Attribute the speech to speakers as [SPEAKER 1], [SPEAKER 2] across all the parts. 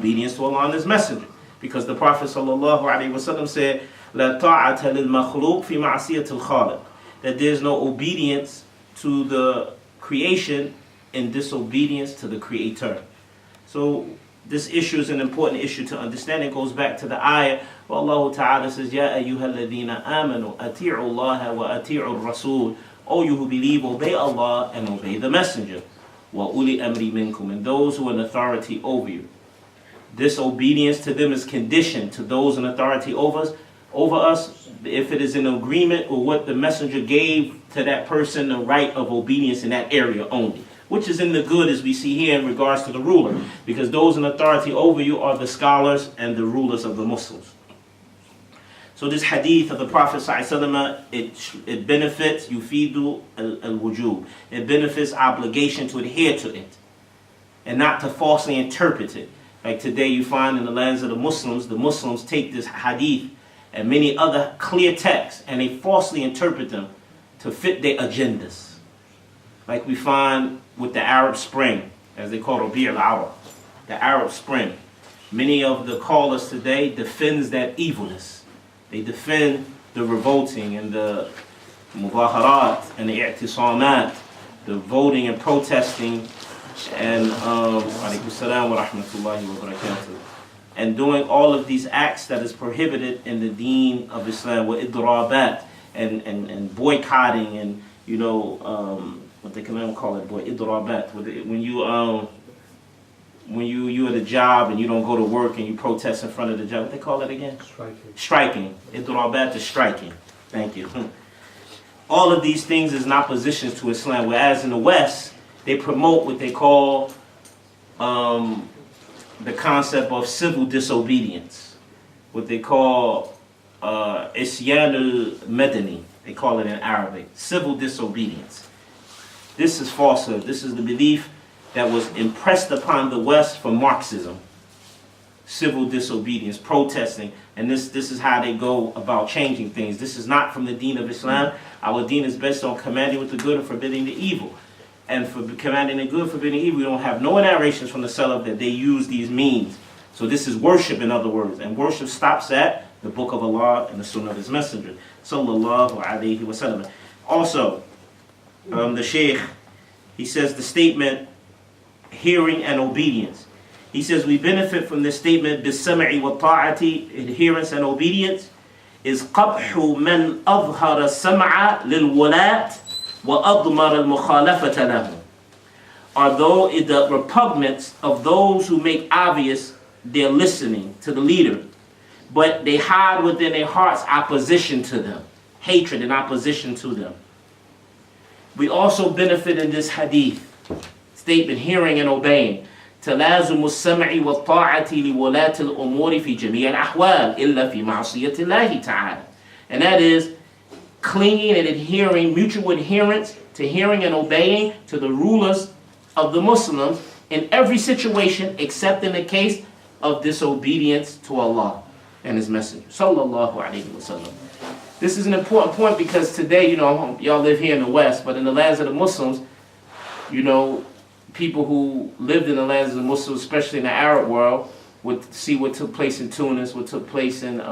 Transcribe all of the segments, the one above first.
[SPEAKER 1] obedience to Allah and His Messenger. Because the Prophet ﷺ said, لا طاعة للمخلوق في معصية الخالق, that there's no obedience to the creation in disobedience to the Creator. So this issue is an important issue to understand. It goes back to the ayah where Allah Ta'ala says, Ya ayyuhalladhina amanu ati'u Allah wa ati'u Rasul. O you who believe, obey Allah and obey the Messenger. Wa uli amri minkum, and those who are in authority over you. This obedience to them is conditioned to those in authority over us, if it is in agreement with what the Messenger gave to that person the right of obedience in that area only, which is in the good, as we see here in regards to the ruler, because those in authority over you are the scholars and the rulers of the Muslims. So this hadith of the Prophet ﷺ, it benefits yufidu al-wujub. It benefits obligation to adhere to it and not to falsely interpret it. Like today you find in the lands of the Muslims take this hadith and many other clear texts and they falsely interpret them to fit their agendas. Like we find with the Arab Spring, as they call Rabi' al-Arab, the Arab Spring. Many of the callers today defends that evilness. They defend the revolting and the mubaharat and the i'tisamat, the voting and protesting and and doing all of these acts that is prohibited in the deen of Islam, with idrabat and boycotting and what they can call it, idrabat. When you at a job and you don't go to work and you protest in front of the job, what they call it again? Striking. Idrabat is striking. Thank you. All of these things is in opposition to Islam, whereas in the West they promote what they call the concept of civil disobedience, what they call isyan al-madani, they call it in Arabic, civil disobedience. This is falsehood. This is the belief that was impressed upon the West from Marxism. Civil disobedience, protesting, and this is how they go about changing things. This is not from the deen of Islam. Our deen is based on commanding with the good and forbidding the evil. And for commanding the good, forbidding evil, we don't have no narrations from the Salaf that they use these means. So this is worship, in other words. And worship stops at the Book of Allah and the Sunnah of His Messenger, sallallahu alayhi wa sallam. Also, the Shaykh, he says the statement, hearing and obedience. He says we benefit from this statement, bis-sam'i wa ta'ati, adherence and obedience, is qabhu man adhara sam'a lil-walat وَأَضْمَرَ الْمُخَالَفَةَ لَهُ, although the repugnance of those who make obvious their listening to the leader, but they hide within their hearts opposition to them, hatred and opposition to them. We also benefit in this hadith statement, hearing and obeying, تَلَازُمُ السَّمْعِ وَالطَّاعَةِ لِوَلَاةِ الْأُمُورِ فِي جَمِيعِ الْأَحْوَالِ إِلَّا فِي مَعْصِيَةِ اللَّهِ تَعَالَى. And that is clinging and adhering, mutual adherence to hearing and obeying to the rulers of the Muslims in every situation except in the case of disobedience to Allah and His Messenger, sallallahu alayhi wa sallam. This is an important point because today, y'all live here in the West, but in the lands of the Muslims, people who lived in the lands of the Muslims, especially in the Arab world, would see what took place in Tunis, what took place in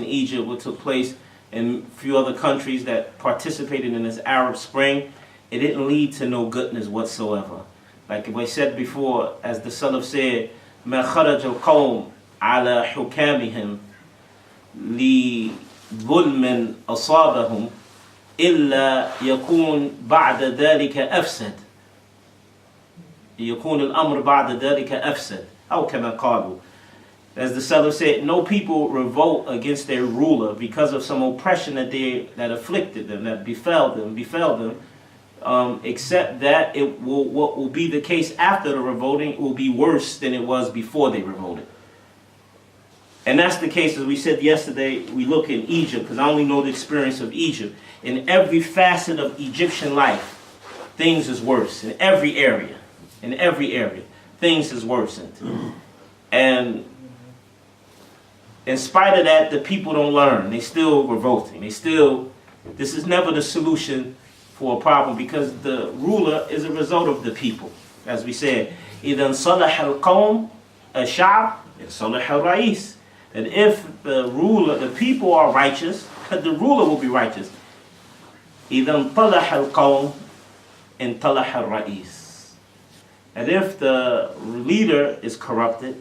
[SPEAKER 1] Egypt, what took place in a few other countries that participated in this Arab Spring. It didn't lead to no goodness whatsoever. Like I said before, as the Salaf said, مَا خَرَجَ الْقَوْمِ عَلَى حُكَامِهِمْ لِظُلْمٍ أَصَابَهُمْ إِلَّا يَكُونُ بَعْدَ ذَلِكَ أَفْسَدَ يَكُونُ الْأَمْرُ بَعْدَ ذَلِكَ أَفْسَدَ أو كما قالوا. As the Salaf said, no people revolt against their ruler because of some oppression that afflicted them, that befell them, except that what will be the case after the revolting will be worse than it was before they revolted. And that's the case, as we said yesterday, we look in Egypt, because I only know the experience of Egypt. In every facet of Egyptian life, things is worse. In every area, things is worsened. And in spite of that, the people don't learn. They still revolting. This is never the solution for a problem, because the ruler is a result of the people. As we said, إِذَا انصَلَحَ الْقَوْمِ الشَّعْبِ انصَلَحَ الرَّئِيسِ. That if the ruler, the people are righteous, the ruler will be righteous. إِذَا انطَلَحَ الْقَوْمِ انطَلَحَ الرَّئِيسِ. And if the leader is corrupted,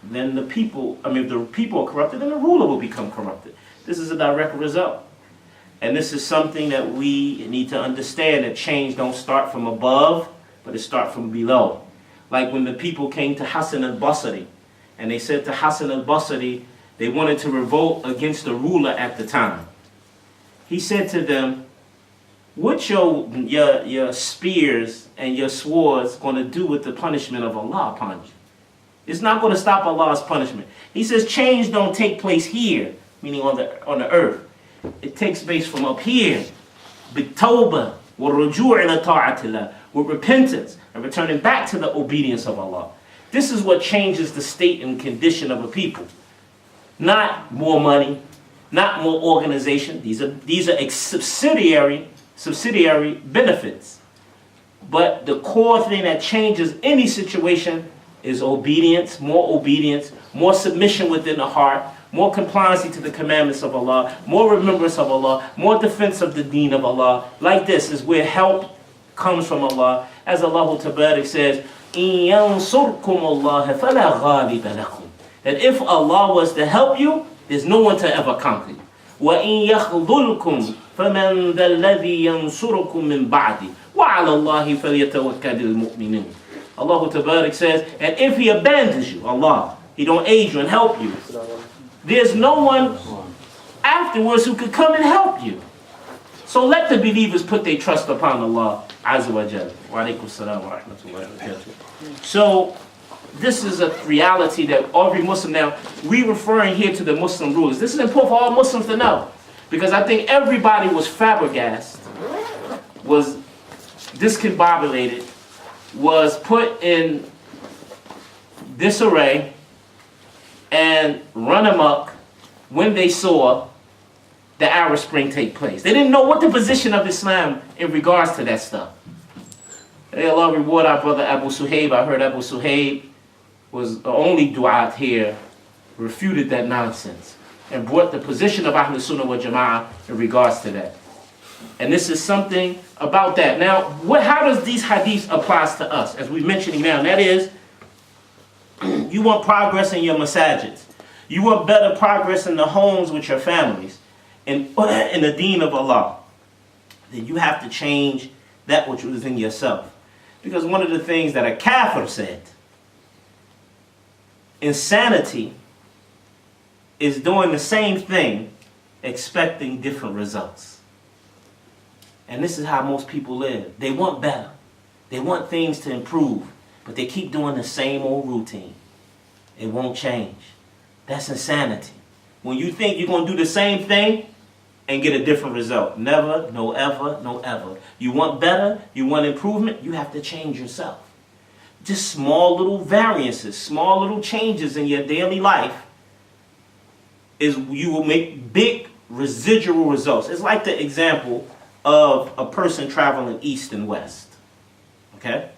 [SPEAKER 1] then if the people are corrupted, then the ruler will become corrupted. This is a direct result. And this is something that we need to understand, that change don't start from above, but it starts from below. Like when the people came to Hassan al-Basri, and they said to Hassan al-Basri, they wanted to revolt against the ruler at the time. He said to them, what your spears and your swords going to do with the punishment of Allah upon you? It's not going to stop Allah's punishment. He says change don't take place here, meaning on the earth. It takes place from up here. Bit-tawbah, wa-ruju' ila ta'atillah, with repentance and returning back to the obedience of Allah. This is what changes the state and condition of a people. Not more money, not more organization. These are subsidiary benefits. But the core thing that changes any situation is obedience, more submission within the heart, more compliance to the commandments of Allah, more remembrance of Allah, more defense of the deen of Allah. Like this is where help comes from Allah. As Allah Tabarak says, إِن يَنْصُرْكُمُ اللَّهَ فَلَا غَالِبَ لَكُمْ. That if Allah was to help you, there's no one to ever conquer you. وَإِن يَخْذُلْكُمْ فَمَنْ ذَا الَّذِي يَنْصُرُكُمْ مِنْ بَعْدِ وَعَلَى اللَّهِ فَلْيَتَوَكَّلِ الْمُؤْمِنُونَ. Allah Tabarak says, and if He abandons you, Allah, He don't aid you and help you, there's no one afterwards who could come and help you. So let the believers put their trust upon Allah Azza wa Jalla. Wa alaikum salam wa rahmatullahi wa barakatuh. So this is a reality that every Muslim now, we referring here to the Muslim rulers. This is important for all Muslims to know. Because I think everybody was flabbergasted, was discombobulated, was put in disarray and run amok when they saw the Arab Spring take place. They didn't know what the position of Islam in regards to that stuff. May Allah reward our brother Abu Suhaib. I heard Abu Suhaib was the only du'at here, refuted that nonsense and brought the position of Ahlul Sunnah wal Jama'ah in regards to that. And this is something about that. Now, how does these hadiths apply to us, as we're mentioning now? And that is, you want progress in your masajids. You want better progress in the homes with your families, in the deen of Allah. Then you have to change that which was in yourself. Because one of the things that a kafir said, insanity is doing the same thing, expecting different results. And this is how most people live. They want better. They want things to improve, but they keep doing the same old routine. It won't change. That's insanity. When you think you're going to do the same thing and get a different result. Never, no ever, no ever. You want better, you want improvement, you have to change yourself. Just small little variances, small little changes in your daily life, you will make big residual results. It's like the example of a person traveling east and west. Okay?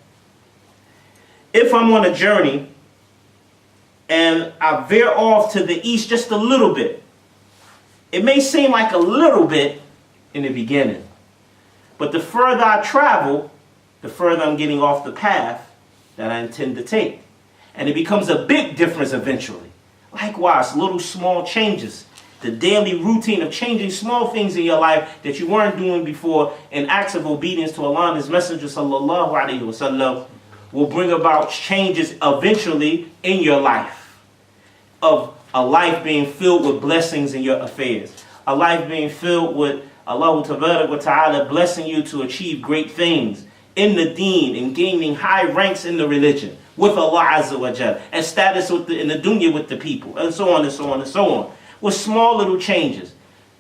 [SPEAKER 1] If I'm on a journey and I veer off to the east just a little bit, it may seem like a little bit in the beginning, but the further I travel, the further I'm getting off the path that I intend to take. And it becomes a big difference eventually. Likewise, little small changes. The daily routine of changing small things in your life that you weren't doing before in acts of obedience to Allah and His Messenger sallallahu alaihi wasallam will bring about changes eventually in your life. Of a life being filled with blessings in your affairs. A life being filled with Allah Tabarak wa Ta'ala blessing you to achieve great things in the deen and gaining high ranks in the religion with Allah Azza wa Jal and status in the dunya with the people and so on and so on and so on. With small little changes,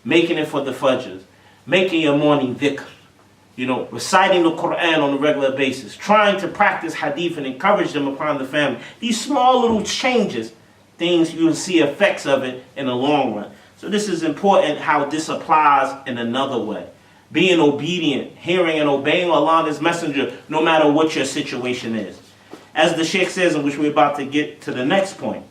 [SPEAKER 1] making it for the fajrs, making your morning dhikr, reciting the Quran on a regular basis, trying to practice hadith and encourage them upon the family. These small little changes, things you'll see effects of it in the long run. So this is important how this applies in another way. Being obedient, hearing and obeying Allah and His Messenger, no matter what your situation is. as the Sheikh says, in which we're about to get to the next point,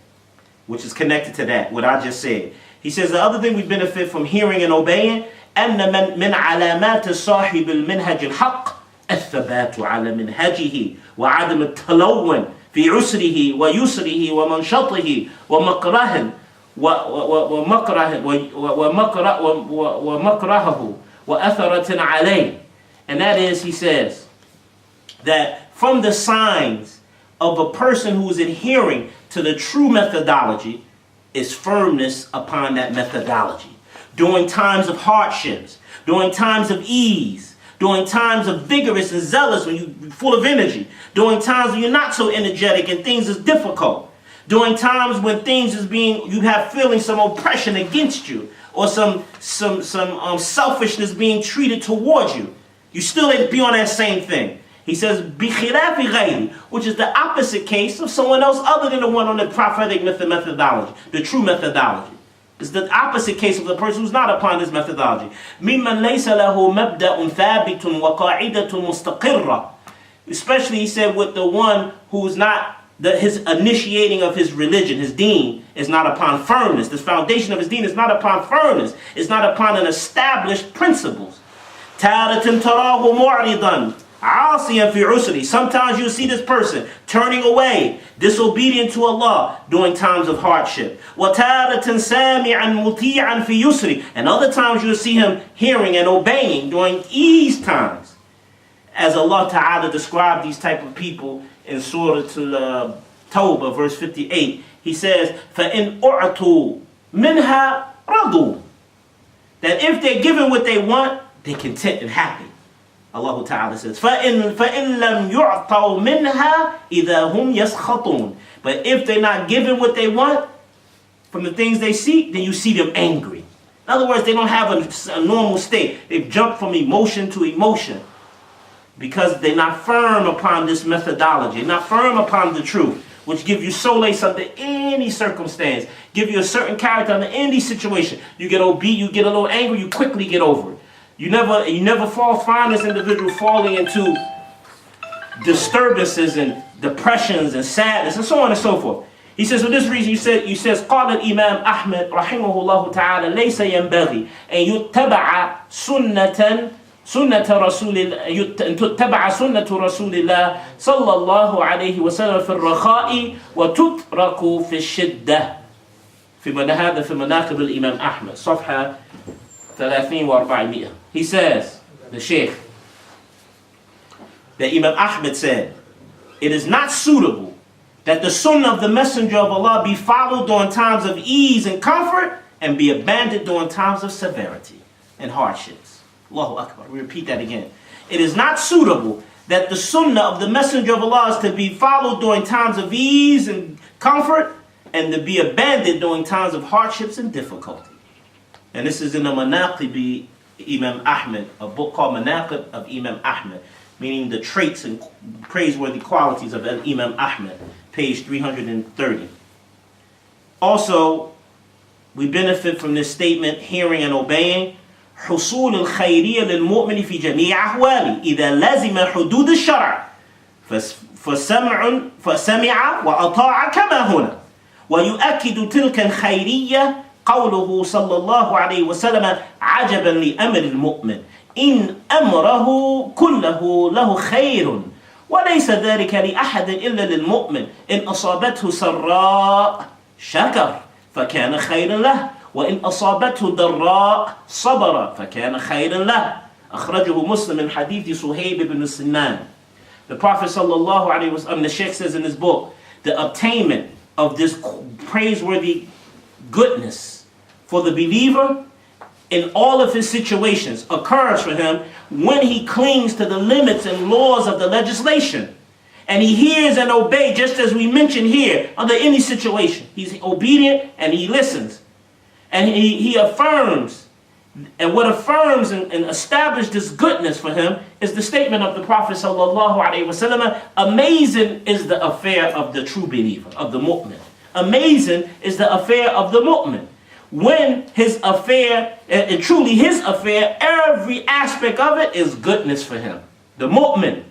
[SPEAKER 1] which is connected to that, what I just said. He says the other thing we benefit from hearing and obeying, أن من علامات صاحب المنهج الحق الثبات على منهجه وعدم التلون في عسره ويسره ومنشطه ومكرهه وأثرة عليه. And that is, he says, that from the signs of a person who is adhering to the true methodology is firmness upon that methodology. During times of hardships, during times of ease, during times of vigorous and zealous when you're full of energy, during times when you're not so energetic and things is difficult, during times when things is you have feeling some oppression against you, or some selfishness being treated towards you, you still be on that same thing. He says, بِخِلَافِ غَيْرِ, which is the opposite case of someone else other than the one on the prophetic methodology, the true methodology. It's the opposite case of the person who's not upon this methodology. مِمَّنْ لَيْسَ لَهُ مَبْدَأٌ ثَابِتٌ وَقَاعِدَةٌ مُسْتَقِرَّةٌ. Especially, he said, with the one who is not, his initiating of his religion, his deen, is not upon firmness. The foundation of his deen is not upon firmness. It's not upon an established principles. تَارَةٍ تَرَاهُ مُعْرِضًا عَاصِيًا فِي عُسْرِهِ. Sometimes you see this person turning away, disobedient to Allah during times of hardship. وَتَارَةٍ سَامِعًا مُطِيعًا فِي يُسْرِهِ. And other times you'll see him hearing and obeying during ease times. As Allah Ta'ala described these type of people in Surah Tawbah, verse 58, He says, فَإِنْ أُعْتُوا مِنْهَا رَضُوا. That if they're given what they want, they're content and happy. Allah Ta'ala says, فَإِن لَمْ يُعْطَوْا مِنْهَا إِذَا هُمْ يَسْخَطُونَ. But if they're not given what they want from the things they seek, then you see them angry. In other words, they don't have a normal state. They've jumped from emotion to emotion because they're not firm upon this methodology. They're not firm upon the truth, which give you solace under any circumstance, give you a certain character under any situation. You get obedient, you get a little angry, you quickly get over it. You never find this individual falling into disturbances and depressions and sadness and so on and so forth. He says, for this reason, he says, قال الإمام أحمد رحمه الله تعالى ليس ينبغي أن يتبع سنة رسول الله صلى الله عليه وسلم في الرخاء وتترك في الشدة. في مناقب الإمام أحمد صفحة 30 و400. He says, the Sheikh, that Imam Ahmed said, it is not suitable that the sunnah of the Messenger of Allah be followed during times of ease and comfort and be abandoned during times of severity and hardships. Allahu Akbar. We repeat that again. It is not suitable that the sunnah of the Messenger of Allah is to be followed during times of ease and comfort and to be abandoned during times of hardships and difficulty. And this is in the Manaqib Imam Ahmed, a book called Manaqib of Imam Ahmed, meaning the traits and praiseworthy qualities of Imam Ahmed, page 330. Also, we benefit from this statement, hearing and obeying. حصول الخيرية للمؤمن في جميع أحواله إذا لزم حدود الشرع فسمع وأطاع كما هنا. ويؤكد تلك الخيرية قوله صلى الله عليه وسلم عجبا لأمر المؤمن إن أمره كله له خير وليس ذلك لأحد إلا للمؤمن إن أصابته سراء شكر فكان خيرا له وإن أصابته ضراء صبر فكان خيرا له. أخرجه مسلم من حديث صهيب بن سنان. The Prophet sallallahu alaihi wasallam, the Sheikh says in his book, the obtainment of this praiseworthy goodness for the believer in all of his situations occurs for him when he clings to the limits and laws of the legislation. And he hears and obeys, just as we mentioned here, under any situation. He's obedient and he listens. And he affirms. And what affirms and establishes this goodness for him is the statement of the Prophet sallallahu alaihi wasallam, amazing is the affair of the true believer, of the mu'min. Amazing is the affair of the mu'min. When his affair, and truly his affair, every aspect of it is goodness for him. The mu'min.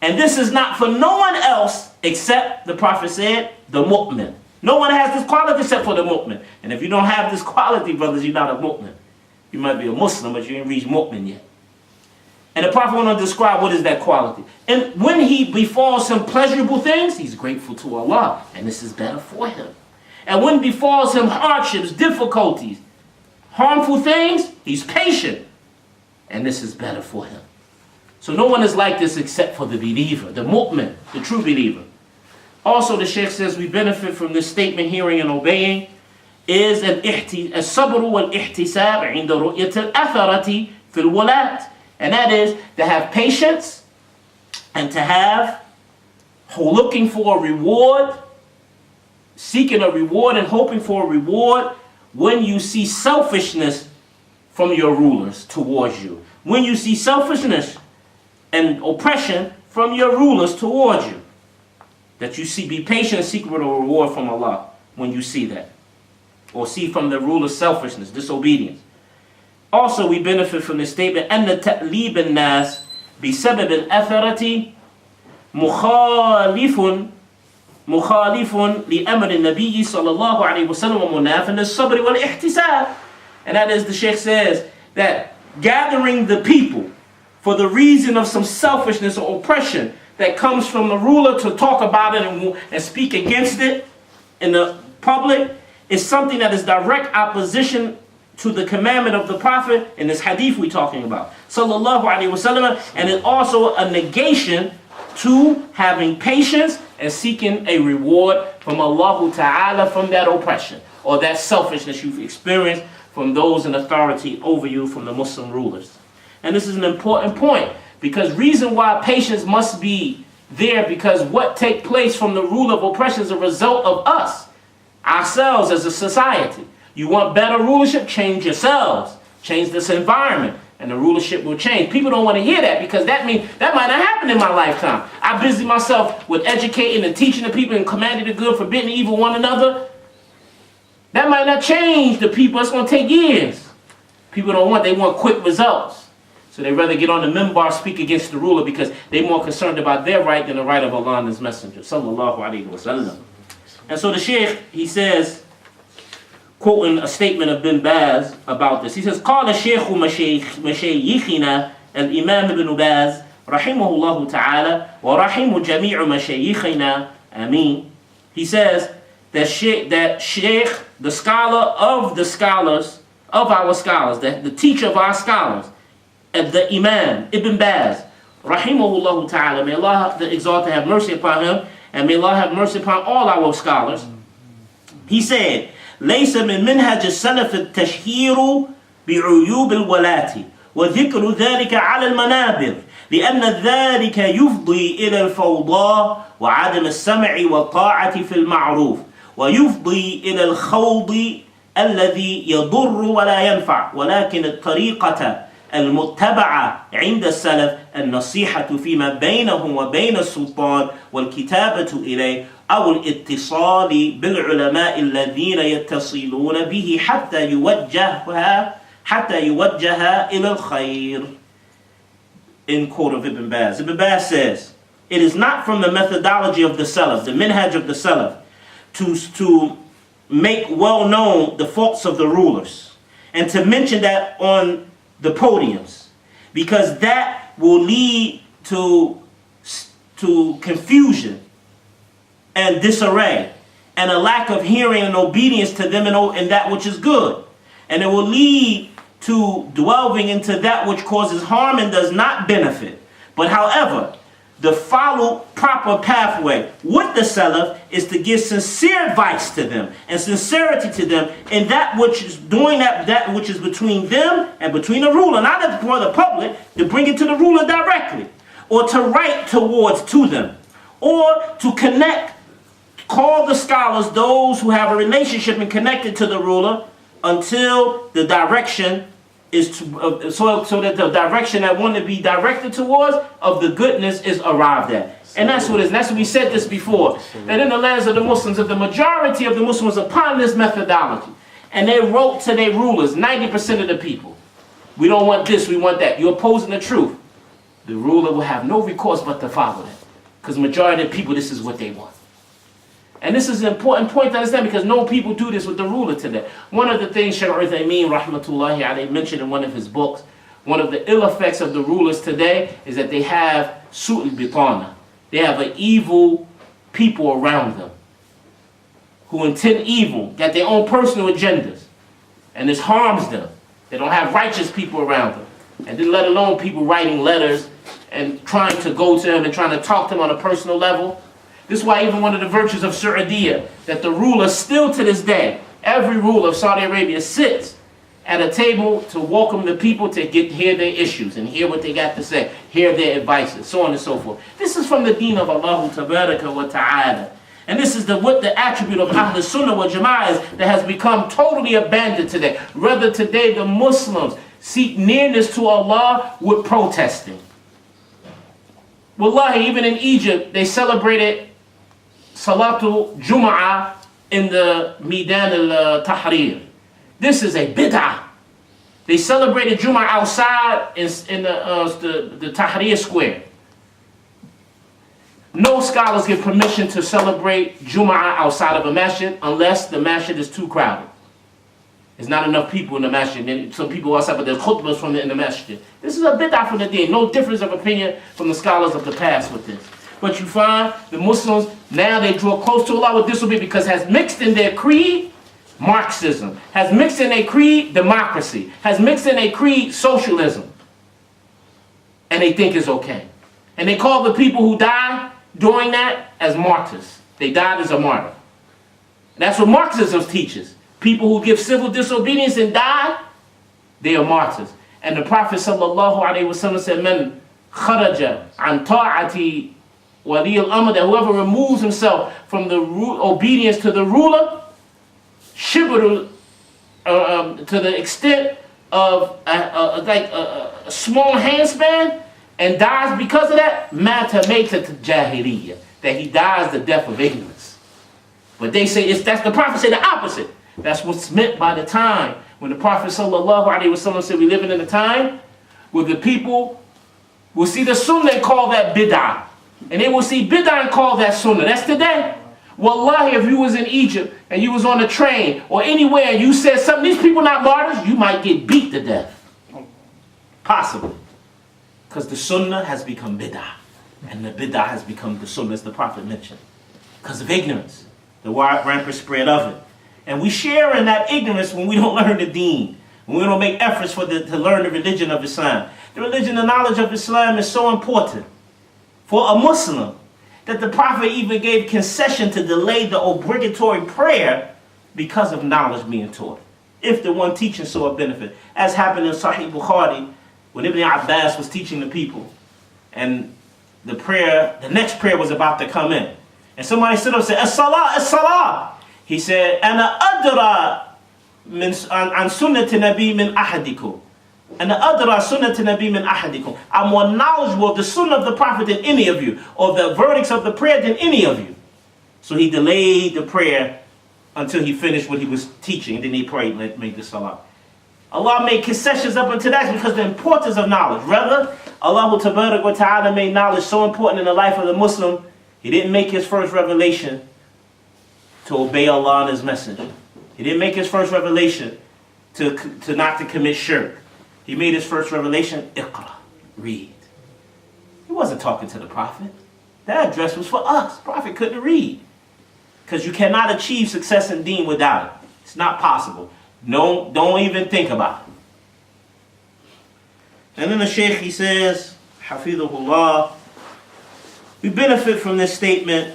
[SPEAKER 1] And this is not for no one else except, the Prophet said, the mu'min. No one has this quality except for the mu'min. And if you don't have this quality, brothers, you're not a mu'min. You might be a Muslim, but you ain't reached mu'min yet. And the Prophet went on to describe what is that quality. And when he befalls him pleasurable things, he's grateful to Allah. And this is better for him. And when befalls him hardships, difficulties, harmful things, he's patient. And this is better for him. So no one is like this except for the believer, the mu'min, the true believer. Also, the Shaykh says we benefit from this statement, hearing and obeying, is al-sabr wal-ihtisab عند رؤية الأثرة في الولاة. And that is to have patience and to have looking for a reward, seeking a reward and hoping for a reward when you see selfishness from your rulers towards you. When you see selfishness and oppression from your rulers towards you. That you see, be patient and seek a reward from Allah when you see that. Or see from the ruler's selfishness, disobedience. Also, we benefit from this statement, أن تأليب الناس بسبب الأثرة مخالف لأمر النبي صلى الله عليه وسلم ومناف الصبر والاحتساب. And that is, the Shaykh says, that gathering the people for the reason of some selfishness or oppression that comes from the ruler to talk about it and speak against it in the public is something that is direct opposition to the commandment of the Prophet in this hadith we're talking about, sallallahu alaihi wasallam, and it's also a negation to having patience and seeking a reward from Allah Ta'ala from that oppression or that selfishness you've experienced from those in authority over you, from the Muslim rulers. And this is an important point, because reason why patience must be there, because what takes place from the rule of oppression is a result of us, ourselves as a society. You want better rulership? Change yourselves. Change this environment. And the rulership will change. People don't want to hear that, because that means that might not happen in my lifetime. I busy myself with educating and teaching the people and commanding the good, forbidding evil one another. That might not change the people. It's going to take years. People don't want, they want quick results. So they rather get on the minbar, speak against the ruler, because they're more concerned about their right than the right of Allah and His Messenger. Sallallahu alayhi wa sallam. And so the Shaykh, he says, quoting a statement of Bin Baz about this. He says, قال شيخ مشايخنا الإمام ابن باز رحمه الله تعالى ورحم جميع مشايخنا آمين. He says that Sheikh, the scholar of the scholars, of our scholars, the teacher of our scholars, the Imam Ibn Baz, rahimahullah ta'ala, may Allah the Exalted have mercy upon him, and may Allah have mercy upon all our scholars. He said, ليس من منهج السلف التشهير بعيوب الولاة وذكر ذلك على المنابر لأن ذلك يفضي إلى الفوضى وعدم السمع والطاعة في المعروف ويفضي إلى الخوض الذي يضر ولا ينفع ولكن الطريقة المتبعة عند السلف النصيحة فيما بينهم وبين السلطان والكتابة إليه أو الاتصال بالعلماء الذين يتصلون به حتى يوجه إلى الخير. In quote of Ibn Baz. Ibn Baz says, it is not from the methodology of the Salaf, the minhaj of the Salaf, to make well known the faults of the rulers and to mention that on the podiums, because that will lead to confusion and disarray and a lack of hearing and obedience to them in that which is good, and it will lead to delving into that which causes harm and does not benefit. But however, the follow proper pathway with the Salaf is to give sincere advice to them and sincerity to them in that which is doing that which is between them and between the ruler, not for the public, to bring it to the ruler directly, or to write towards to them, or to connect, call the scholars, those who have a relationship and connected to the ruler, until the direction is so that the direction that want to be directed towards of the goodness is arrived at. And that's what it is. That's what we said this before. That in the lands of the Muslims, that the majority of the Muslims upon this methodology. And they wrote to their rulers, 90% of the people. We don't want this, we want that. You're opposing the truth. the ruler will have no recourse but to follow them. Because majority of the people, this is what they want. And this is an important point to understand because no people do this with the ruler today. One of the things Shaykh Uthaymeen, rahmatullahi alayhi, mentioned in one of his books, one of the ill effects of the rulers today is that they have su'ul bitana. They have an evil people around them who intend evil, got their own personal agendas, and this harms them. They don't have righteous people around them. And then let alone people writing letters and trying to go to them and trying to talk to them on a personal level. This is why even one of the virtues of Saudiya, that the ruler still to this day, every ruler of Saudi Arabia sits at a table to welcome the people to hear their issues and hear what they got to say, hear their advices, so on and so forth. This is from the deen of Allah Tabaraka wa Ta'ala. And this is what the attribute of Ahl Sunnah wal Jama'ah is that has become totally abandoned today. Rather today the Muslims seek nearness to Allah with protesting. Wallahi, even in Egypt, they celebrated Salatul Jum'ah in the Midan al-Tahrir. This is a bid'ah. They celebrated Jum'ah outside in the Tahrir Square. No scholars give permission to celebrate Jum'ah outside of a masjid unless the masjid is too crowded. There's not enough people in the masjid. And some people outside, but there's khutbahs in the masjid. This is a bid'ah from the deen. No difference of opinion from the scholars of the past with this. But you find the Muslims, now they draw close to Allah with disobedience because has mixed in their creed Marxism, has mixed in their creed democracy, has mixed in their creed socialism. And they think it's okay. And they call the people who died doing that as martyrs. They died as a martyr. That's what Marxism teaches. People who give civil disobedience and die, they are martyrs. And the Prophet sallallahu alaihi wasallam said, "Man kharaja an ta'ati wali al-amr," that whoever removes himself from the obedience to the ruler, shibr, to the extent of a small handspan, and dies because of that, mata maytat jahiliyyah, that he dies the death of ignorance. But they say that's the Prophet said the opposite. That's what's meant by the time when the Prophet sallallahu alaihi wasallam said we living in a time where the people will see the sunnah and call that bid'ah, and they will see bid'ah and call that sunnah. That's today. Wallahi, if you was in Egypt and you was on a train or anywhere and you said something, these people not martyrs, you might get beat to death. Possibly. Because the sunnah has become bid'ah. And the bid'ah has become the sunnah, as the Prophet mentioned. Because of ignorance. The rampant spread of it. And we share in that ignorance when we don't learn the deen. When we don't make efforts to learn the religion of Islam. The religion, the knowledge of Islam is so important for a Muslim that the Prophet even gave concession to delay the obligatory prayer because of knowledge being taught. If the one teaching saw a benefit. As happened in Sahih Bukhari, when Ibn Abbas was teaching the people, and the next prayer was about to come in. And somebody stood up and said, "As-salah, as-salah." He said, "Ana adra an sunnati nabi min ahadikum." And the adra sunnati nabi min ahadikum. I'm more knowledgeable of the sunnah of the Prophet than any of you, or the verdicts of the prayer than any of you. So he delayed the prayer until he finished what he was teaching. Then he prayed and made the salah. Allah made concessions up until that because of the importance of knowledge. Rather, Allah Tabaraka wa Ta'ala made knowledge so important in the life of the Muslim, he didn't make his first revelation to obey Allah and his messenger. He didn't make his first revelation to not to commit shirk. He made his first revelation, Iqra, read. He wasn't talking to the Prophet. That address was for us. The Prophet couldn't read. Because you cannot achieve success in deen without it. It's not possible. No, don't even think about it. And then the Shaykh, he says, Hafidhahullah, we benefit from this statement,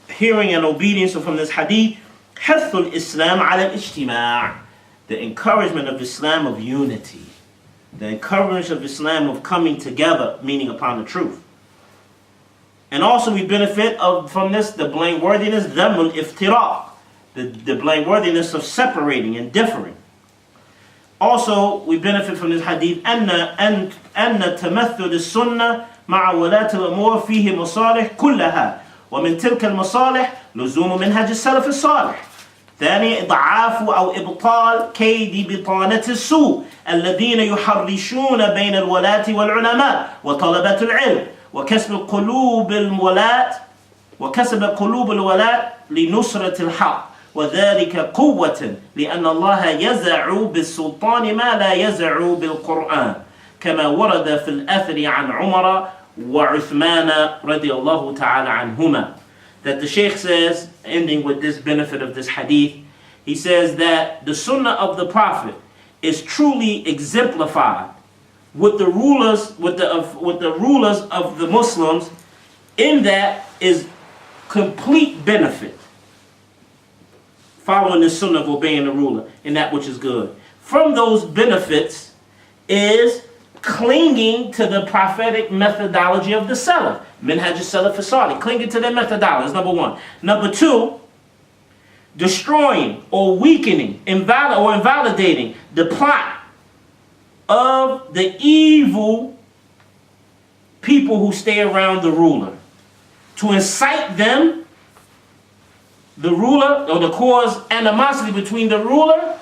[SPEAKER 1] hearing and obedience from this hadith, Hathul Islam ala al-ijtima', the encouragement of Islam of unity, the encouragement of Islam of coming together, meaning upon the truth. And also we benefit from this, the blameworthiness, dhammul iftiraq, the blameworthiness of separating and differing. Also, we benefit from this hadith, أن تمثل السنة مع ولاة الأمور فيه مصالح كلها ومن تلك المصالح لزوم منهج السلف الصالح. ثاني إضعاف أو إبطال كيد بطانة السوء الذين يحرشون بين الولاة والعلماء وطلبة العلم وكسب قلوب الولاة لنصرة الحق وذلك قوة لأن الله يزع بالسلطان ما لا يزع بالقرآن كما ورد في الأثر عن عمر وعثمان رضي الله تعالى عنهما. That the Shaykh says, ending with this benefit of this hadith, he says that the sunnah of the Prophet is truly exemplified with the rulers of the Muslims, in that is complete benefit following the sunnah of obeying the ruler in that which is good. From those benefits is clinging to the prophetic methodology of the Salaf. Minhaj al-Salaf as-Salih, clinging to their methodology is number one. Number two, destroying or weakening, invalidating the plot of the evil people who stay around the ruler, to incite them, the ruler, or to cause animosity between the ruler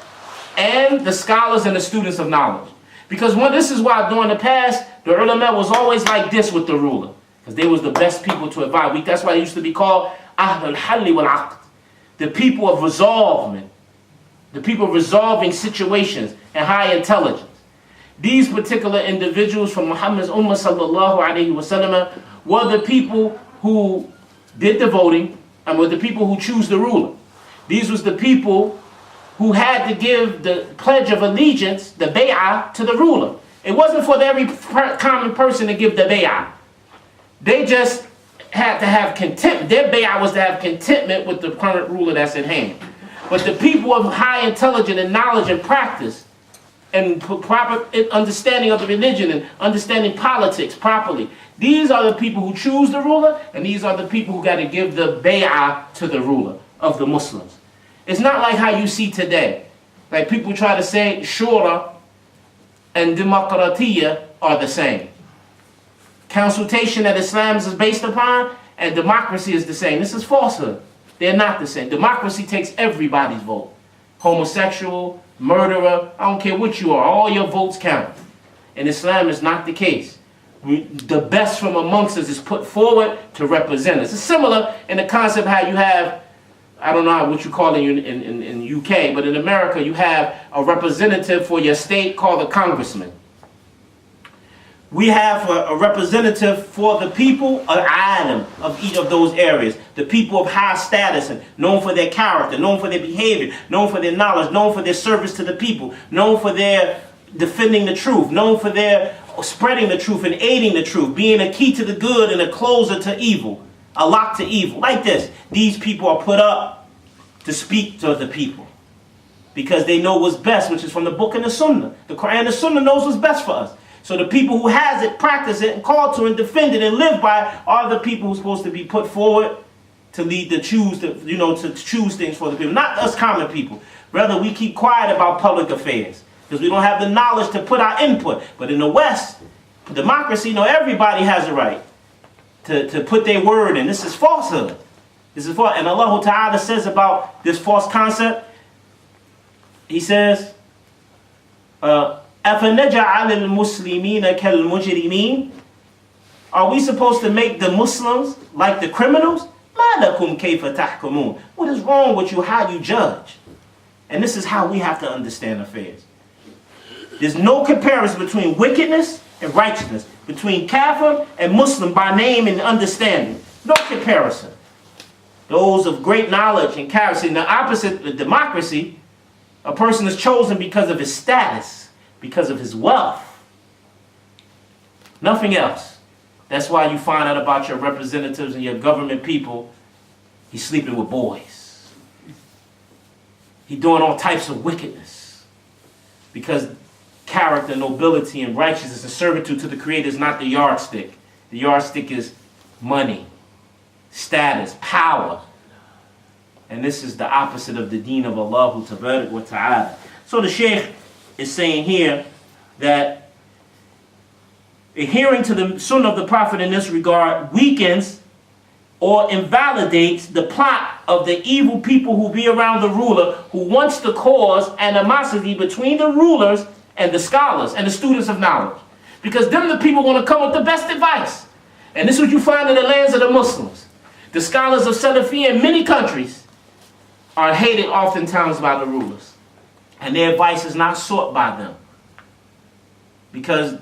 [SPEAKER 1] and the scholars and the students of knowledge. Because this is why during the past, the ulama was always like this with the ruler, because they was the best people to advise. That's why they used to be called Ahl al-Halli wal-Aqd, the people of resolvement, the people of resolving situations and high intelligence. These particular individuals from Muhammad's Ummah sallallahu alayhi wa sallam were the people who did the voting and were the people who choose the ruler. These was the people who had to give the pledge of allegiance, the bay'ah, to the ruler. It wasn't for every common person to give the bay'ah. They just had to have contentment. Their bay'ah was to have contentment with the current ruler that's in hand. But the people of high intelligence and knowledge and practice and proper understanding of the religion and understanding politics properly, these are the people who choose the ruler, and these are the people who got to give the bay'ah to the ruler of the Muslims. It's not like how you see today. Like people try to say shura and democratia are the same. Consultation that Islam is based upon and democracy is the same. This is falsehood. They're not the same. Democracy takes everybody's vote. Homosexual, murderer, I don't care what you are, all your votes count. In Islam, it's not the case. The best from amongst us is put forward to represent us. It's similar in the concept how you have, I don't know what you call it in UK, but in America you have a representative for your state called a congressman. We have a representative for the people, an alim of each of those areas. The people of high status and known for their character, known for their behavior, known for their knowledge, known for their service to the people, known for their defending the truth, known for their spreading the truth and aiding the truth, being a key to the good and a closer to evil, a lock to evil. Like this, these people are put up to speak to the people because they know what's best, which is from the book and the sunnah. The Quran and the sunnah knows what's best for us. So the people who has it, practice it, and call to and defend it and live by it are the people who are supposed to be put forward to lead, to choose things for the people. Not us common people. Rather, we keep quiet about public affairs because we don't have the knowledge to put our input. But in the West, democracy, everybody has a right to put their word in. This is falsehood. This is false. And Allah Ta'ala says about this false concept, He says, أَفَنَجَعَلِ الْمُسْلِمِينَ كَالْمُجْرِمِينَ? Are we supposed to make the Muslims like the criminals? مَا لَكُمْ كَيْفَ تَحْكُمُونَ? What is wrong with you? How you judge? And this is how we have to understand affairs. There's no comparison between wickedness and righteousness, between Kafir and Muslim by name and understanding. No comparison. Those of great knowledge and character. In the opposite of democracy, a person is chosen because of his status, because of his wealth. Nothing else. That's why you find out about your representatives and your government people. He's sleeping with boys. He's doing all types of wickedness. Because character, nobility, and righteousness and servitude to the Creator is not the yardstick. The yardstick is money, status, power. And this is the opposite of the deen of Allah Tabarak wa Ta'ala. So the Shaykh is saying here that adhering to the sunnah of the Prophet in this regard weakens or invalidates the plot of the evil people who be around the ruler, who wants to cause animosity between the rulers and the scholars and the students of knowledge. Because them the people want to come with the best advice. And this is what you find in the lands of the Muslims. The scholars of Salafi in many countries are hated oftentimes by the rulers. And their advice is not sought by them. Because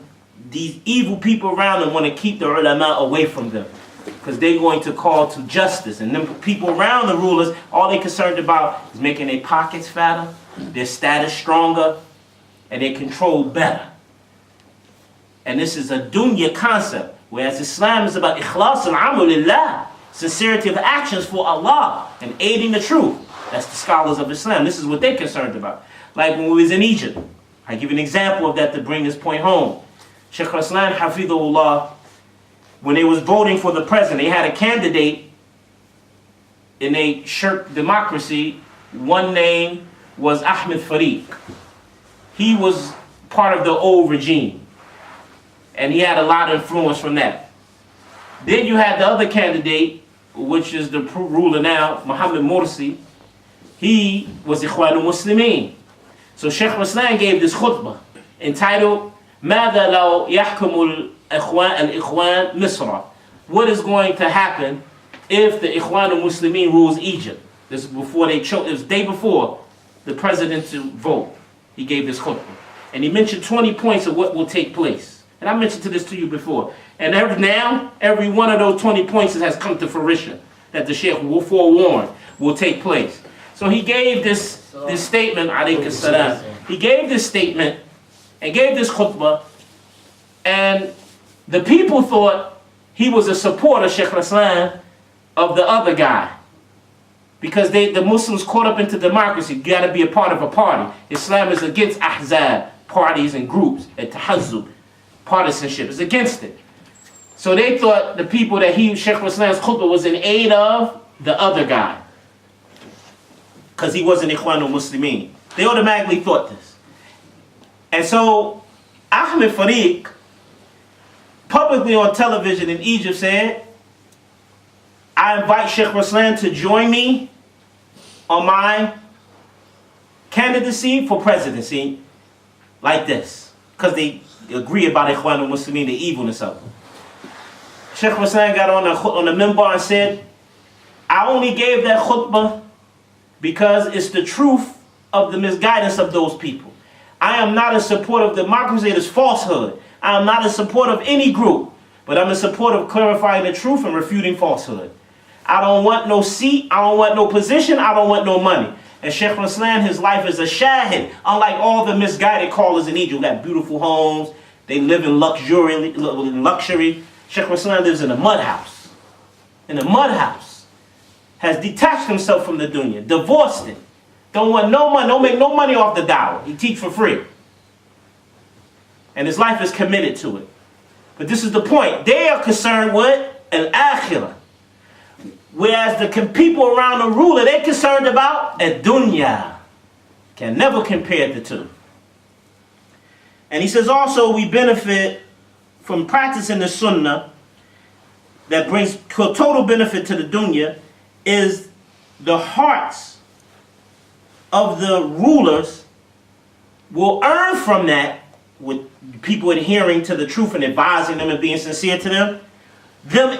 [SPEAKER 1] these evil people around them want to keep the ulama away from them. Because they're going to call to justice. And them people around the rulers, all they're concerned about is making their pockets fatter, their status stronger, and their control better. And this is a dunya concept. Whereas Islam is about ikhlas al-amal, sincerity of actions for Allah and aiding the truth. That's the scholars of Islam. This is what they're concerned about. Like when we was in Egypt. I give an example of that to bring this point home. Shaykh Raslan Hafidhullah, when they was voting for the president, they had a candidate and they shirked democracy. One name was Ahmed Fariq. He was part of the old regime. And he had a lot of influence from that. Then you had the other candidate, which is the ruler now, Muhammad Morsi. He was Ikhwanul Muslimin. So Shaykh Raslan gave this khutbah entitled, ماذا لو يحكم الإخوان مصر? What is going to happen if the Ikhwanul Muslimin rules Egypt? This is before they chose, it was the day before the president to vote. He gave this khutbah. And he mentioned 20 points of what will take place. And I mentioned this to you before. And every one of those 20 points has come to fruition that the Sheikh will forewarn will take place. So he gave this statement, alayhi salam. He gave this statement and gave this khutbah, and the people thought he was a supporter, Shaykh Raslan, of the other guy. Because the Muslims caught up into democracy, you got to be a part of a party. Islam is against ahzab, parties and groups, and tahazzub, partisanship is against it. So they thought the people that Shaykh Raslan's khutbah was in aid of the other guy. Because he wasn't Ikhwanul Muslimin. They automatically thought this. And so Ahmed Fariq publicly on television in Egypt said, I invite Shaykh Raslan to join me on my candidacy for presidency like this. Because they agree about Ikhwanul Muslimin, the evilness of them. Shaykh Raslan got on the minbar and said, I only gave that khutbah because it's the truth of the misguidance of those people. I am not in support of democracy, it is falsehood. I am not in support of any group, but I'm in support of clarifying the truth and refuting falsehood. I don't want no seat, I don't want no position, I don't want no money. And Shaykh Raslan, his life is a shahid, unlike all the misguided callers in Egypt who got beautiful homes, they live in luxury. Shaykh Raslan lives in a mud house. In a mud house. Has detached himself from the dunya, divorced it. Don't want no money, don't make no money off the dawah. He teach for free. And his life is committed to it. But this is the point. They are concerned with al-akhirah. Whereas the people around the ruler, they're concerned about ad-dunya. Can never compare the two. And he says also we benefit from practicing the sunnah that brings total benefit to the dunya is the hearts of the rulers will earn from that, with people adhering to the truth and advising them and being sincere to them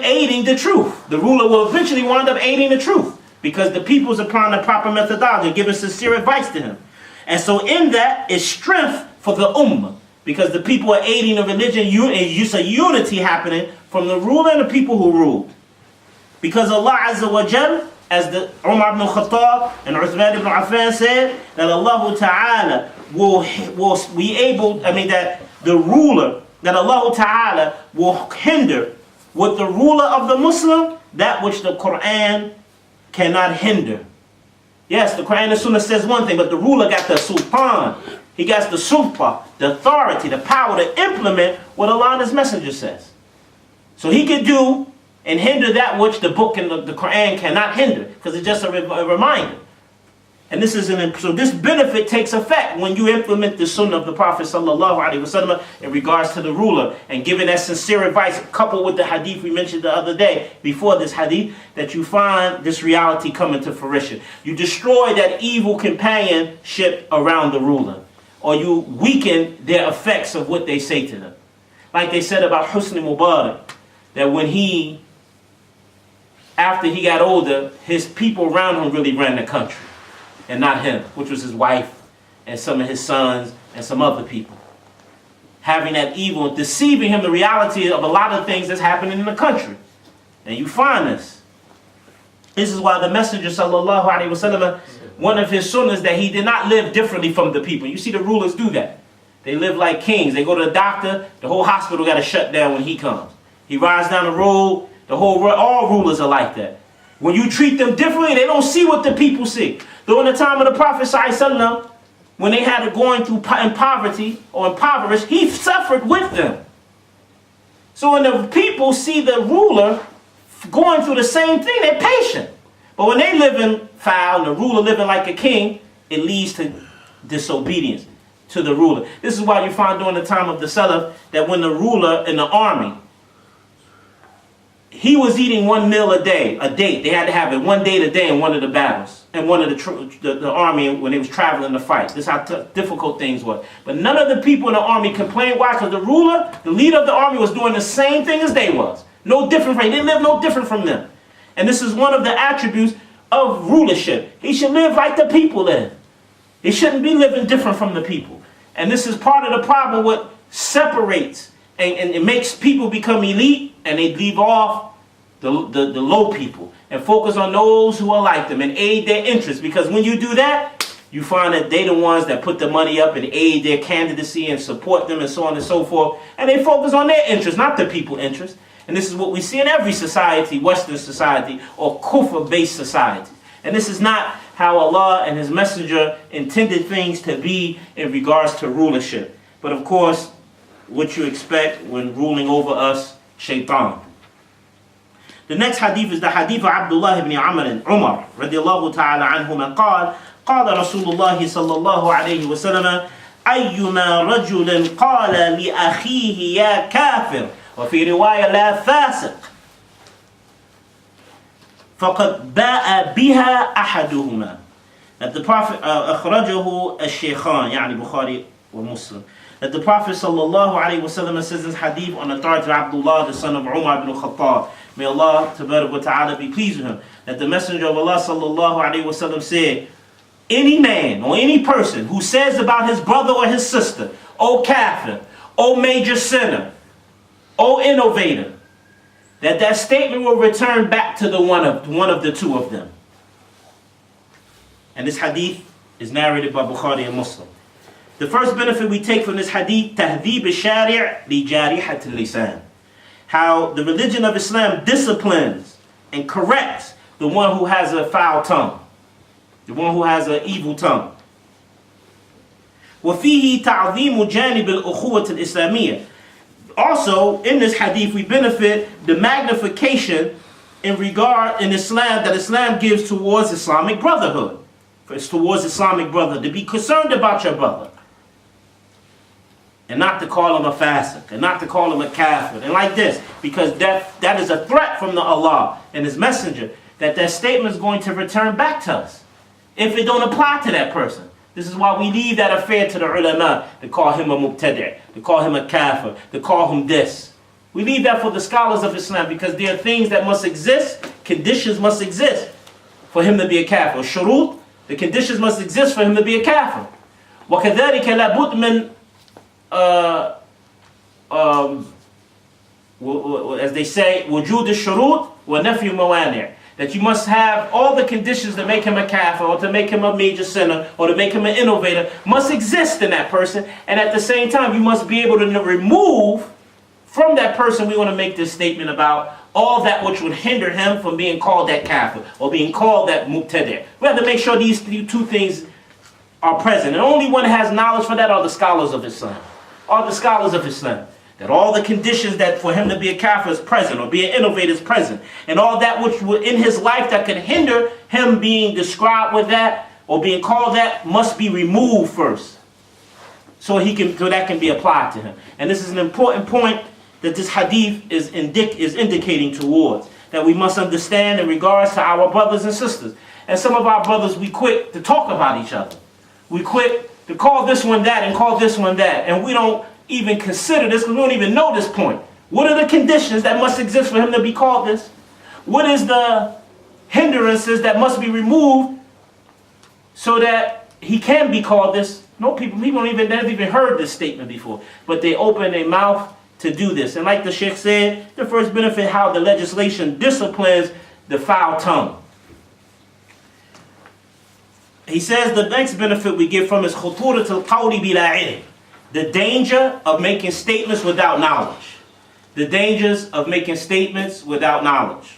[SPEAKER 1] aiding the truth. The ruler will eventually wind up aiding the truth because the people is applying the proper methodology, giving sincere advice to him. And so in that is strength for the ummah, because the people are aiding the religion, and use of unity happening from the ruler and the people who ruled. Because Allah Azza wa Jal, as the Umar ibn Khattab and Uthman ibn Affan said, that Allah Ta'ala will be able, that the ruler, that Allah Ta'ala will hinder with the ruler of the Muslim that which the Quran cannot hinder. Yes, the Quran and Sunnah says one thing, but the ruler got the sultan. He got the sulpa, the authority, the power to implement what Allah and His Messenger says. So he could do and hinder that which the book and the Quran cannot hinder, because it's just a reminder. And this is so this benefit takes effect when you implement the sunnah of the Prophet sallallahu alaihi wasallam in regards to the ruler and giving that sincere advice, coupled with the hadith we mentioned the other day before this hadith, that you find this reality coming to fruition. You destroy that evil companionship around the ruler, or you weaken their effects of what they say to them. Like they said about Husni Mubarak, that when after he got older, his people around him really ran the country, and not him, which was his wife and some of his sons and some other people. Having that evil and deceiving him the reality of a lot of things that's happening in the country. And you find this. This is why the Messenger sallallahu alaihi wasallam, one of his sunnahs, that he did not live differently from the people. You see the rulers do that. They live like kings. They go to the doctor, the whole hospital got to shut down when he comes. He rides down the road, all rulers are like that. When you treat them differently, they don't see what the people see. During the time of the Prophet ﷺ, when they had to going through in poverty or impoverished, he suffered with them. So when the people see the ruler going through the same thing, they're patient. But when they live in foul and the ruler living like a king, it leads to disobedience to the ruler. This is why you find during the time of the Salaf that when the ruler in the army, he was eating one meal a day, a date. They had to have it one date a day in one of the battles, and one of the army when they was traveling to fight. This is how difficult things were. But none of the people in the army complained. Why? Because the ruler, the leader of the army, was doing the same thing as they was. No different from them. They didn't live no different from them. And this is one of the attributes of rulership. He should live like the people live. He shouldn't be living different from the people. And this is part of the problem, what separates and it makes people become elite, and they leave off the low people and focus on those who are like them and aid their interests. Because when you do that, you find that they the ones that put the money up and aid their candidacy and support them and so on and so forth. And they focus on their interests, not the people's interests. And this is what we see in every society, Western society or Kufa-based society. And this is not how Allah and His Messenger intended things to be in regards to rulership. But of course, what you expect when ruling over us, shaitan. The next hadith is the hadith of Abdullah ibn Umar radiyallahu ta'ala anhuma قال قال رسول الله صلى الله عليه وسلم أيما رجل قال لأخيه يا كافر وفي رواية لا فاسق فقد باء بها أحدهما. That the Prophet أخرجه الشيخان يعني Bukhari ومسلم. That the Prophet sallallahu alaihi wasallam says this hadith on the authority of Abdullah, the son of Umar ibn Khattab. May Allah tabarak wa ta'ala be pleased with him. That the Messenger of Allah sallallahu alaihi wasallam said, any man or any person who says about his brother or his sister, O kafir, O major sinner, O innovator, that statement will return back to the one of the two of them. And this hadith is narrated by Bukhari and Muslim. The first benefit we take from this hadith, تهذيب الشارع لجارحة اللسان. How the religion of Islam disciplines and corrects the one who has a foul tongue, the one who has an evil tongue. وفيه تعظيم جانب الأخوة الإسلامية. Also, in this hadith, we benefit the magnification in regard in Islam that Islam gives towards Islamic brotherhood. It's towards Islamic brotherhood, to be concerned about your brother. And not to call him a fasiq, and not to call him a kafir, and like this, because that is a threat from the Allah and His Messenger, that statement is going to return back to us if it don't apply to that person. This is why we leave that affair to the ulama, to call him a mubtadi', to call him a kafir, to call him this. We leave that for the scholars of Islam, because there are things that must exist, conditions must exist for him to be a kafir. Shurut, the conditions must exist for him to be a kafir. وَكَذَلِكَ لَابُدْ مِنْ as they say, وجود الشروط ونفي موانع. That you must have all the conditions to make him a kafir, or to make him a major sinner, or to make him an innovator, must exist in that person. And at the same time, you must be able to remove from that person, we want to make this statement about all that which would hinder him from being called that kafir, or being called that mubtadi'. We have to make sure these two things are present. And the only one that has knowledge for that are the scholars of Islam. Are the scholars of Islam. That all the conditions that for him to be a kafir is present, or be an innovator is present. And all that which in his life that could hinder him being described with that, or being called that must be removed first, so that can be applied to him. And this is an important point that this hadith is indicating towards, that we must understand in regards to our brothers and sisters. And some of our brothers, we quick to talk about each other. We quick to call this one that and call this one that, and we don't even consider this because we don't even know this point. What are the conditions that must exist for him to be called this? What is the hindrances that must be removed so that he can be called this? No, people never even heard this statement before, but they open their mouth to do this. And like the Sheikh said, the first benefit, how the legislation disciplines the foul tongue. He says the next benefit we get from is خطورة القول بلا علم, the danger of making statements without knowledge. The dangers of making statements without knowledge.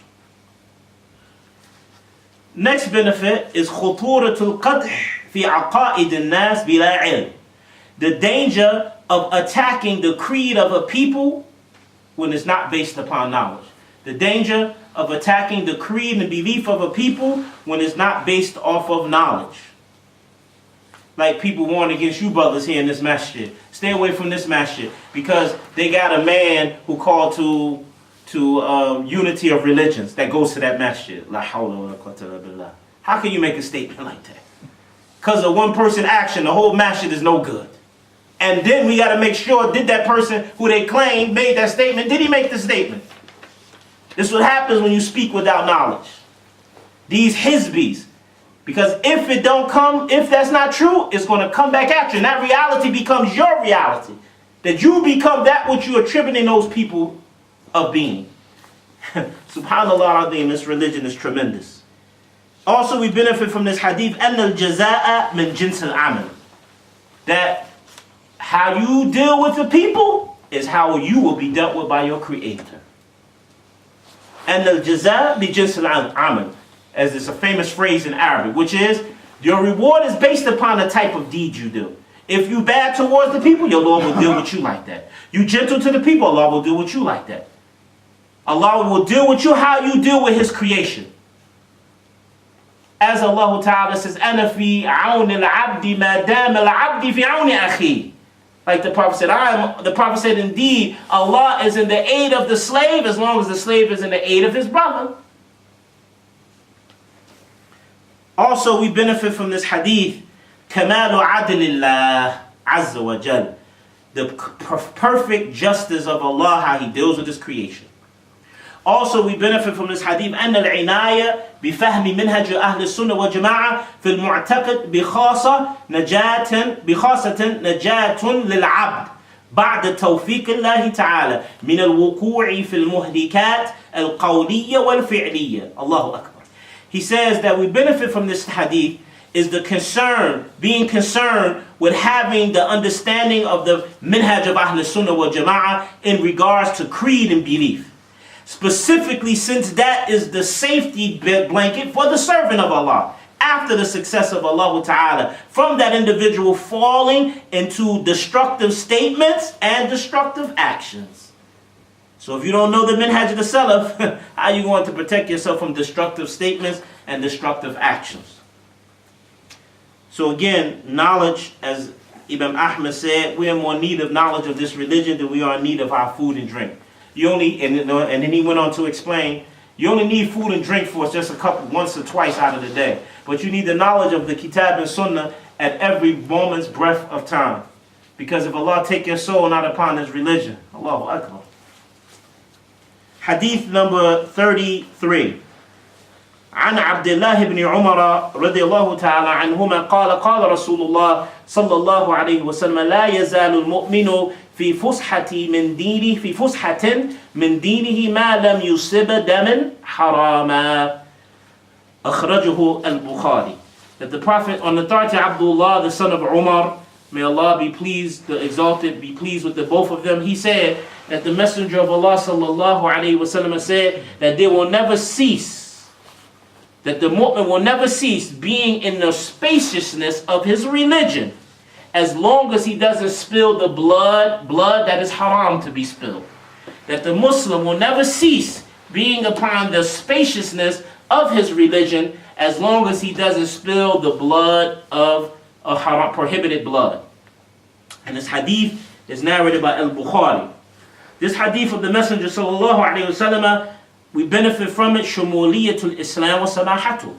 [SPEAKER 1] Next benefit is خطورة القدح في عقائد الناس بلا علم, the danger of attacking the creed of a people when it's not based upon knowledge. The danger of attacking the creed and belief of a people when it's not based off of knowledge. Like people warn against you brothers here in this masjid. Stay away from this masjid because they got a man who called to unity of religions that goes to that masjid. La hawla wa la quwwata illa billah. How can you make a statement like that? Because of one person action, the whole masjid is no good. And then we got to make sure, did that person who they claim made that statement, did he make the statement? This is what happens when you speak without knowledge. These hizbis. Because if that's not true, it's going to come back at you. And that reality becomes your reality. That you become that which you are attributing those people of being. Subhanallah al-Azim, this religion is tremendous. Also, we benefit from this hadith, أَنَّ الْجَزَاءَ مِنْ جِنْسِ الْعَمَلِ, that how you deal with the people is how you will be dealt with by your Creator. And الْجَزَاء بِجِنْسِ الْعَمَلِ, as it's a famous phrase in Arabic, which is, your reward is based upon the type of deed you do. If you bad towards the people, your Lord will deal with you like that. You gentle to the people, Allah will deal with you like that. Allah will deal with you how you deal with His creation. As Allah Ta'ala says, أَنَا فِي عَوْنِ الْعَبْدِ مَا دَامَ الْعَبْدِ فِي عَوْنِ أَخِيهِ. Like the Prophet said, indeed, Allah is in the aid of the slave as long as the slave is in the aid of his brother. Also, we benefit from this hadith, كَمَالُ عَدْلِ اللَّهِ عَزَّ وَجَلَّ, the perfect justice of Allah, how He deals with His creation. Also, we benefit from this hadith, أن العناية بفهم منهج أهل السنة والجماعة في المعتقد بخاصة نجاة للعبد بعد توفيق الله تعالى من الوقوع في المهلكات القولية والفعلية. Allahu Akbar. He says that we benefit from this hadith is being concerned with having the understanding of the minhaj of Ahl Sunnah wal Jama'ah in regards to creed and belief. Specifically, since that is the safety blanket for the servant of Allah after the success of Allah Ta'ala from that individual falling into destructive statements and destructive actions. So if you don't know the minhaj of the Salaf, how are you going to protect yourself from destructive statements and destructive actions? So again, knowledge, as Imam Ahmad said, we are more in need of knowledge of this religion than we are in need of our food and drink. And then he went on to explain, you only need food and drink for just once or twice out of the day. But you need the knowledge of the Kitab and Sunnah at every moment's breath of time. Because if Allah take your soul not upon His religion, Allahu Akbar. Hadith number 33. عن عبد الله بن عمر رضي الله تعالى عنهما قال قال رسول الله صلى الله عليه وسلم لا يزال المؤمن في فسحة من دينه ما لم يصب دما حراما. أخرجه البخاري. That the Prophet, on the authority of Abdullah, the son of Umar, may Allah be pleased, the exalted, be pleased with the both of them, he said that the Messenger of Allah sallallahu alaihi wasallam said that they will never cease, that the mu'min will never cease being in the spaciousness of his religion as long as he doesn't spill the blood that is haram to be spilled. That the Muslim will never cease being upon the spaciousness of his religion as long as he doesn't spill the blood of a haram, prohibited blood. And this hadith is narrated by Al-Bukhari. This hadith of the Messenger sallallahu alaihi wasallam, we benefit from it, shumuliyatul Islam wa samahatu,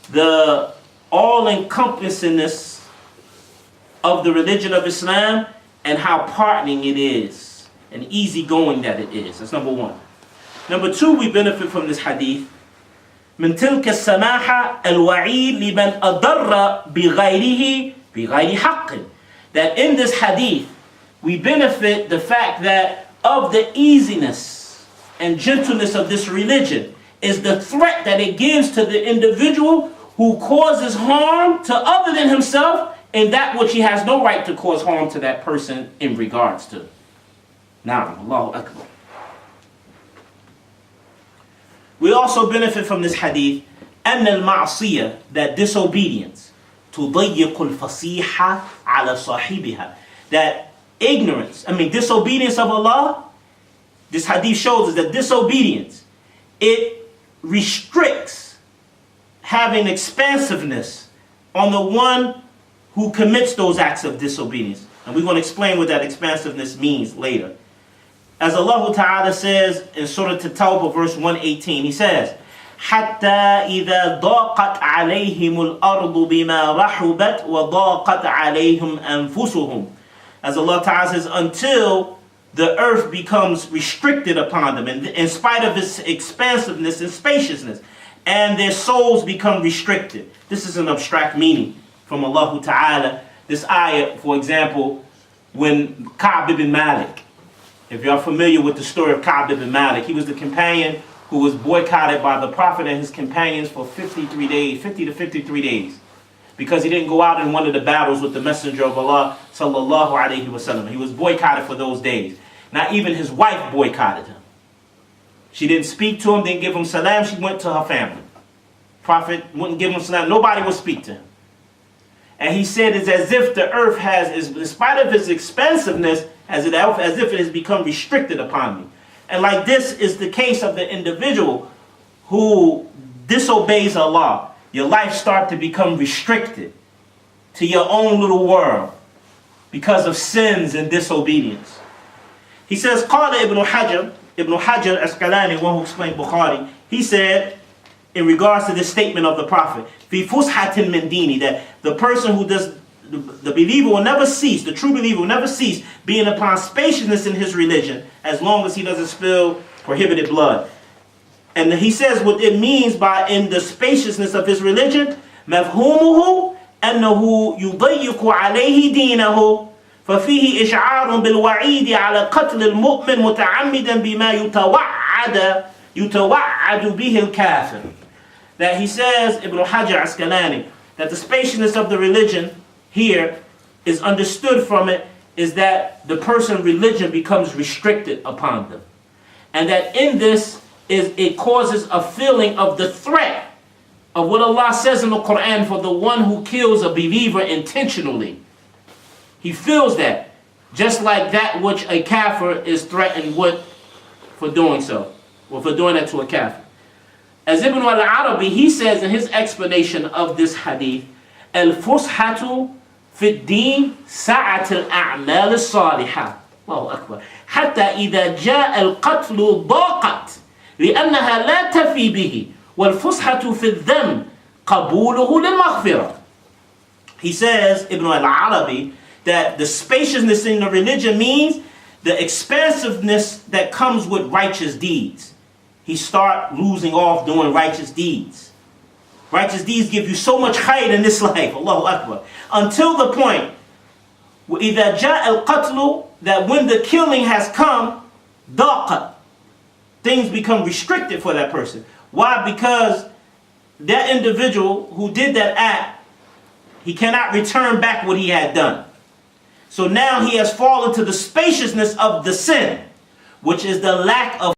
[SPEAKER 1] the all-encompassingness of the religion of Islam and how pardoning it is and easygoing that it is. That's number one. Number two, we benefit from this hadith, من تلك السماحة الوعيد لمن أضر بغيره بغير حق. That in this hadith, we benefit the fact that of the easiness and gentleness of this religion is the threat that it gives to the individual who causes harm to other than himself in that which he has no right to cause harm to that person in regards to. Na'am, Allahu Akbar. We also benefit from this hadith, أن المعصية, that disobedience, تضيق الفصيحة على صاحبها, that disobedience of Allah, this hadith shows us that disobedience, it restricts having expansiveness on the one who commits those acts of disobedience. And we're going to explain what that expansiveness means later. As Allah Ta'ala says in Surah At-Tawbah verse 118, He says, حَتَّى إِذَا ضَاقَتْ عَلَيْهِمُ الْأَرْضُ بِمَا رَحُبَتْ وَضَاقَتْ عَلَيْهِمْ أَنفُسُهُم. As Allah Ta'ala says, until the earth becomes restricted upon them, and in spite of its expansiveness and spaciousness, and their souls become restricted. This is an abstract meaning from Allah Ta'ala. This ayah, for example, when Ka'b ibn Malik, if you are familiar with the story of Ka'b ibn Malik, he was the companion who was boycotted by the Prophet and his companions for 50 to 53 days. Because he didn't go out in one of the battles with the Messenger of Allah sallallahu alaihi wasallam. He was boycotted for those days. Now even his wife boycotted him. She didn't speak to him, didn't give him salam, she went to her family. Prophet wouldn't give him salam, nobody would speak to him. And he said it's as if the earth has, in spite of its expansiveness, as if it has become restricted upon me. And like this is the case of the individual who disobeys Allah. Your life starts to become restricted to your own little world because of sins and disobedience. He says, Qala Ibn Hajar Asqalani, one who explained Bukhari, he said, in regards to this statement of the Prophet, fi fushatin min dini, that the person who does, the believer will never cease, the true believer will never cease being upon spaciousness in his religion as long as he doesn't spill prohibited blood. And he says what it means by in the spaciousness of his religion, مفهومه أنه يضيق عليه دينه ففيه إشعار بالوعيد على قتل المؤمن متعمدا بما يتوعد به الكافر. That he says, Ibn Hajar Asqalani, that the spaciousness of the religion here is understood from it is that the person's religion becomes restricted upon them. And that in this it causes a feeling of the threat of what Allah says in the Quran for the one who kills a believer intentionally. He feels that, just like that which a kafir is threatened with for doing so, or for doing that to a kafir. As Ibn al-Arabi, he says in his explanation of this hadith, al-fushatu fi ad-din sa'at al-a'mal as-salihah. Allahu Akbar. Hatta idha jaa al-qatlu daqat لأنها لا تفي به والفسحة في الذنب قبوله للمغفرة. He says, Ibn al-Arabi, that the spaciousness in the religion means the expansiveness that comes with righteous deeds. He start losing off doing righteous deeds. Righteous deeds give you so much khayr in this life, Allahu Akbar, until the point وإذا جاء القتل, that when the killing has come, ضاقت, things become restricted for that person. Why? Because that individual who did that act, he cannot return back what he had done. So now he has fallen to the spaciousness of the sin, which is the lack of